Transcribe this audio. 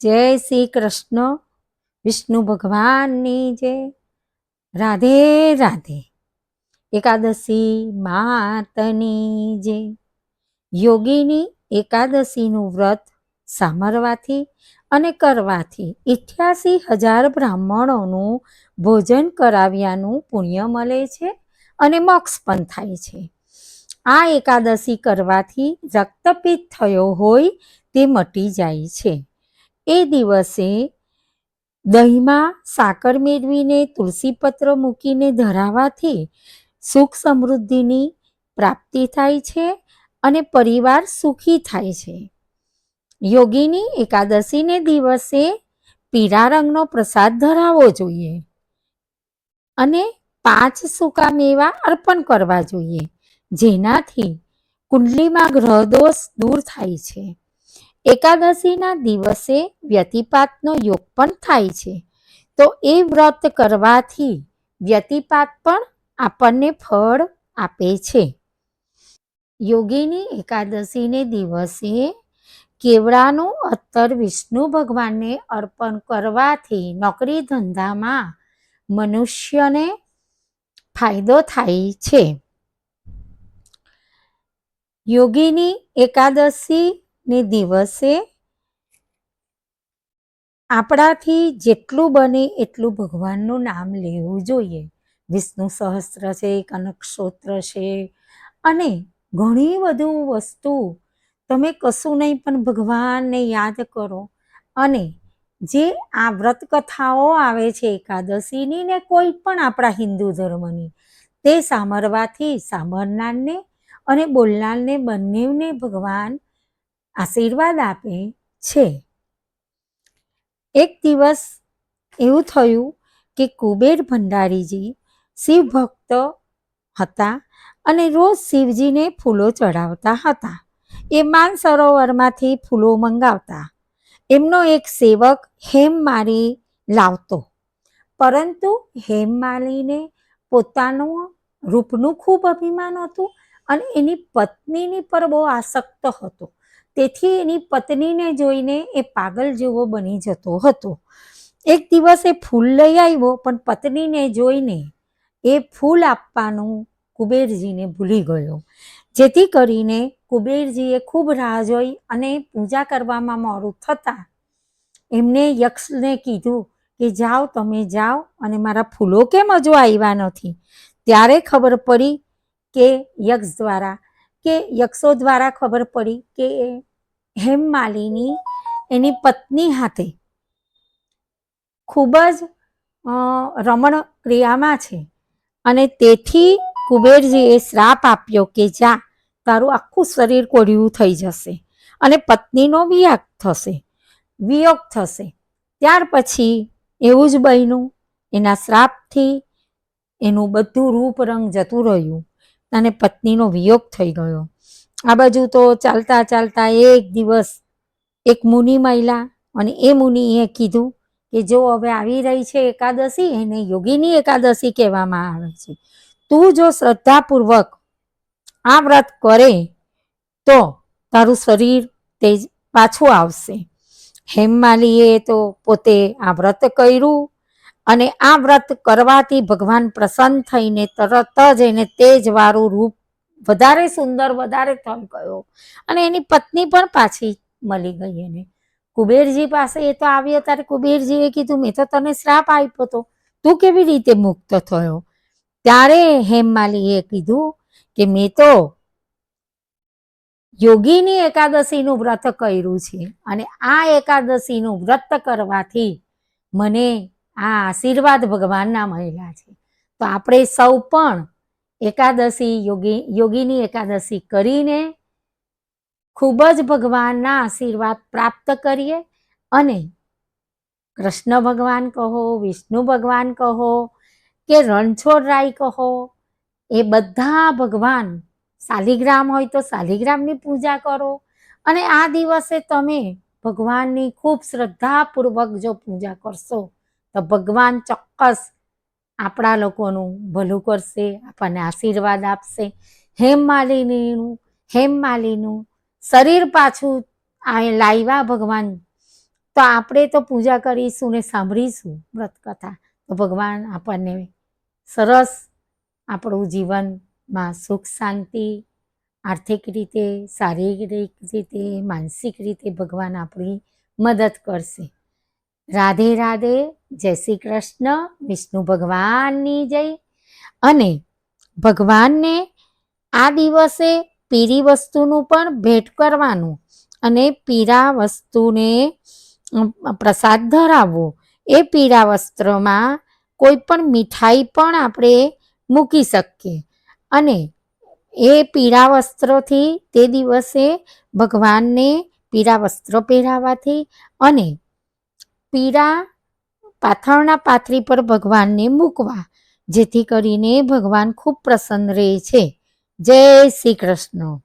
જય શ્રી કૃષ્ણ. વિષ્ણુ ભગવાનની જય. રાધે રાધે. એકાદશી માતની જય. યોગીની એકાદશીનું વ્રત સામરવાથી અને કરવાથી 88,000 બ્રાહ્મણોનું ભોજન કરાવ્યાનું પુણ્ય મળે છે અને મોક્ષ પણ થાય છે. આ એકાદશી કરવાથી રક્તપિત્ત થયો હોય તે મટી જાય છે. એ દિવસે દહીંમાં સાકર મેળવીને તુલસીપત્ર મૂકીને ધરાવાથી સુખ સમૃદ્ધિની પ્રાપ્તિ થાય છે અને પરિવાર સુખી થાય છે. યોગીની એકાદશીને દિવસે પીળા રંગનો પ્રસાદ ધરાવવો જોઈએ અને 5 સૂકા મેવા અર્પણ કરવા જોઈએ, જેનાથી કુંડલીમાં ગ્રહદોષ દૂર થાય છે. એકાદશીના દિવસે વ્યતિપાતનો યોગ પણ થાય છે, તો એ વ્રત કરવાથી વ્યતિપાત પણ આપણને ફળ આપે છે. યોગીની એકાદશીને દિવસે કેવડાનું અત્તર વિષ્ણુ ભગવાનને અર્પણ કરવાથી નોકરી ધંધામાં મનુષ્યને ફાયદો થાય છે. યોગીની એકાદશીને દિવસે આપણાથી જેટલું બને એટલું ભગવાનનું નામ લેવું જોઈએ. વિષ્ણુ સહસ્ત્ર છે, કનક સ્તોત્ર છે અને ઘણી બધું વસ્તુ. તમે કશું નહીં પણ ભગવાનને યાદ કરો અને જે આ વ્રત કથાઓ આવે છે એકાદશીની ને કોઈ પણ આપણા હિન્દુ ધર્મની, તે સાંભળવાથી સાંભળનારને અને બોલનારને બંનેને ભગવાન આશીર્વાદ આપે છે. એક દિવસ એવું થયું કે કુબેર ભંડારીજી શિવ ભક્ત હતા અને રોજ શિવજીને ફૂલો ચડાવતા હતા. એ માનસરોવરમાંથી ફૂલો મંગાવતા. એમનો એક સેવક હેમમાલી લાવતો, પરંતુ હેમમાલીને પોતાનું રૂપનું ખૂબ અભિમાન હતું અને એની પત્નીની પર બહુ આસક્ત હતો. તેથી એની પત્નીને જોઈને એ પાગલ જેવો બની જતો હતો. એક દિવસ એ ફૂલ લઈ આવ્યો, પણ પત્નીને જોઈને એ ફૂલ આપવાનું કુબેરજીને ભૂલી ગયો, જેથી કરીને કુબેરજીએ ખૂબ રાહ જોઈ અને પૂજા કરવામાં મોડું થતાં એમને યક્ષને કીધું કે જાઓ, તમે જાઓ અને મારા ફૂલો કેમ હજુ આવ્યા નથી. ત્યારે ખબર પડી કે યક્ષો દ્વારા ખબર પડી કે હેમમાલિની એની પત્ની હાથે ખૂબ જ રમણ ક્રિયામાં છે અને તેથી કુબેરજીએ શ્રાપ આપ્યો કે જા, તારું આખું શરીર કોળિયું થઈ જશે અને પત્નીનો વિયોગ થશે. ત્યાર પછી એવું જ બન્યું. એના શ્રાપથી એનું બધું રૂપ રંગ જતું રહ્યું અને પત્નીનો વિયોગ થઈ ગયો. આ બાજુ તો ચાલતા ચાલતા એક દિવસ એક મુનિ મહિલા અને એ મુનિએ કીધું કે જો હવે આવી રહી છે એકાદશી, એને યોગીની એકાદશી કહેવામાં આવે છે. તું જો શ્રદ્ધાપૂર્વક આ વ્રત કરે તો તારું શરીર તેજ પાછું આવશે. હેમમાલીએ તો પોતે આ વ્રત કર્યું અને આ વ્રત કરવાથી ભગવાન પ્રસન્ન થઈને તરત જ એને તેજવાળું રૂપ વધારે સુંદર વધારે થઈ ગયો અને એની પત્ની પણ પાછી મળી ગઈ એને. કુબેરજી પાસે એ તો આવ્યો ત્યારે કુબેરજીએ કીધું, મેં તો તને શ્રાપ આપ્યો હતો, તું કેવી રીતે મુક્ત થયો? ત્યારે હેમમાલીએ કીધું કે મેં તો યોગીની એકાદશીનું વ્રત કર્યું છે અને આ એકાદશીનું વ્રત કરવાથી મને આ આશીર્વાદ ભગવાનના મળ્યા છે. તો આપણે સૌ પણ યોગીની એકાદશી કરીને ખૂબ જ ભગવાનના આશીર્વાદ પ્રાપ્ત કરીએ અને કૃષ્ણ ભગવાન કહો, વિષ્ણુ ભગવાન કહો કે રણછોડરાય કહો, એ બધા ભગવાન, શાલિગ્રામ હોય તો શાલિગ્રામની પૂજા કરો અને આ દિવસે તમે ભગવાનની ખૂબ શ્રદ્ધાપૂર્વક જો પૂજા કરશો તો ભગવાન ચોક્કસ આપણા લોકોનું ભલું કરશે, આપણને આશીર્વાદ આપશે. હેમમાલીનું શરીર પાછું લાવ્યા ભગવાન તો આપણે તો પૂજા કરીશું ને સાંભળીશું વ્રતકથા, તો ભગવાન આપણને સરસ આપણું જીવનમાં સુખ શાંતિ, આર્થિક રીતે, શારીરિક રીતે, માનસિક રીતે ભગવાન આપણી મદદ કરશે. રાધે રાધે, જય શ્રી કૃષ્ણ, વિષ્ણુ ભગવાનની જય. અને ભગવાનને આ દિવસે પીળી વસ્તુનું પણ ભેટ કરવાનું અને પીળા વસ્તુને પ્રસાદ ધરાવવો. એ પીળા વસ્ત્રમાં કોઈ પણ મીઠાઈ પણ આપણે મૂકી શકીએ અને એ પીળા વસ્ત્રોથી તે દિવસે ભગવાનને પીળા વસ્ત્રો પહેરાવાથી અને પીળા પાથરણા પાથરી પર ભગવાનને મૂકવા, જેથી કરીને ભગવાન ખૂબ પ્રસન્ન રહે છે. જય શ્રી કૃષ્ણ.